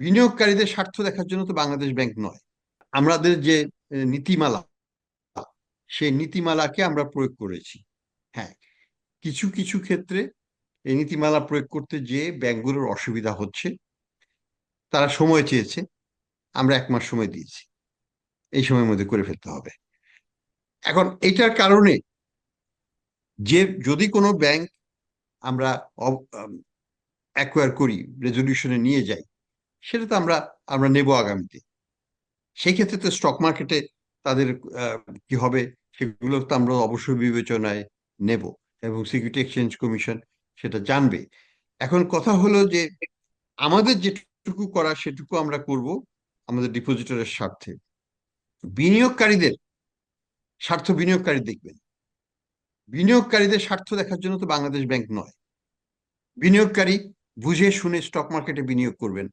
বিনিয়োগকারীদের স্বার্থ দেখার জন্য তো বাংলাদেশ ব্যাংক নয়। আমাদের যে নীতিমালা, সেই নীতিমালাকে আমরা প্রয়োগ করেছি। হ্যাঁ, কিছু কিছু ক্ষেত্রে এই নীতিমালা প্রয়োগ করতে যে ব্যাংকগুলোর অসুবিধা হচ্ছে, তারা সময় চেয়েছে, আমরা 1 মাস সময় দিয়েছি, এই সময়ের মধ্যে করে ফেলতে হবে। এখন এটার কারণে যে যদি কোনো ব্যাংক আমরা অ্যাকোয়ার করি, রেজলিউশনে নিয়ে যাই, সেটা তো আমরা আমরা নেব আগামীতে। সেই ক্ষেত্রে তো স্টক মার্কেটে তাদের কি হবে, সেগুলো তো আমরা অবশ্যই বিবেচনায় নেব, এবং সিকিউরিটি এক্সচেঞ্জ কমিশন সেটা জানবে। এখন কথা হলো যে আমাদের যেটুকু করা সেটুকু আমরা করব আমাদের ডিপোজিটরের স্বার্থে। বিনিয়োগকারীদের স্বার্থ বিনিয়োগকারী দেখবেন। বিনিয়োগকারীদের স্বার্থ দেখার জন্য তো বাংলাদেশ ব্যাংক নয়। বিনিয়োগকারী বুঝে শুনে স্টক মার্কেটে বিনিয়োগ করবেন।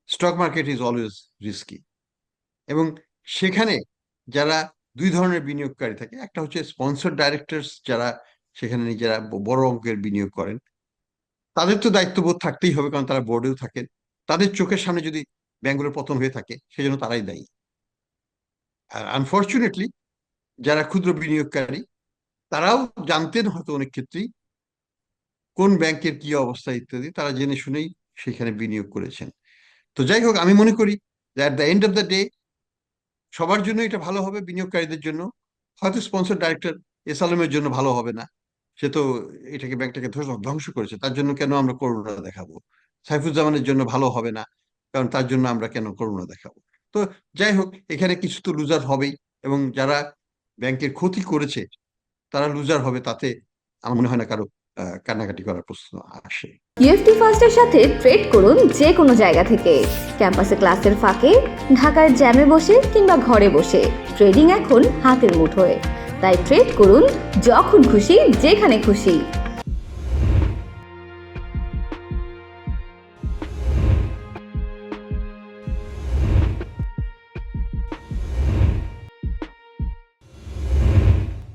Stock market is always risky, এবং সেখানে যারা দুই ধরনের বিনিয়োগকারী থাকে, একটা হচ্ছে স্পন্সর ডাইরেক্টরস, যারা সেখানে নিজেরা বড় অঙ্কের বিনিয়োগ করেন, তাদের তো দায়িত্ববোধ থাকতেই হবে, কারণ তারা বোর্ডেও থাকেন। তাদের চোখের সামনে যদি ব্যাংকগুলোর পতন হয়ে থাকে, সেজন্য তারাই দায়ী। আর আনফর্চুনেটলি যারা ক্ষুদ্র বিনিয়োগকারী, তারাও জানতেন হয়তো অনেক ক্ষেত্রেই কোন ব্যাংকের কি অবস্থা ইত্যাদি, তারা জেনে শুনেই সেখানে বিনিয়োগ করেছেন। তো যাই হোক, আমি মনে করি যে at the end of the day সবার জন্য এটা ভালো হবে, বিনিয়োগকারীদের জন্য। হয়তো স্পন্সর ডাইরেক্টর এস আলমের জন্য ভালো হবে না, সে তো এটাকে ব্যাংকটাকে ধ্বংস করেছে, তার জন্য কেন আমরা করুণা দেখাবো? সাইফুজ্জামানের জন্য ভালো হবে না, কারণ তার জন্য আমরা কেন করুণা দেখাবো? তো যাই হোক, এখানে কিছু তো লুজার হবেই, এবং যারা ব্যাংকের ক্ষতি করেছে তারা লুজার হবে, তাতে আমার মনে হয় না কারো কান্নাকাটি করার প্রশ্ন আসে। ইউএফটি ফার্স্টের সাথে ট্রেড করুন যে কোনো জায়গা থেকে। ক্যাম্পাসে ক্লাসের ফাঁকে, ঢাকার জ্যামে বসে কিংবা ঘরে বসে, ট্রেডিং এখন হাতের মুঠোয়। তাই ট্রেড করুন যখন খুশি, যেখানে খুশি।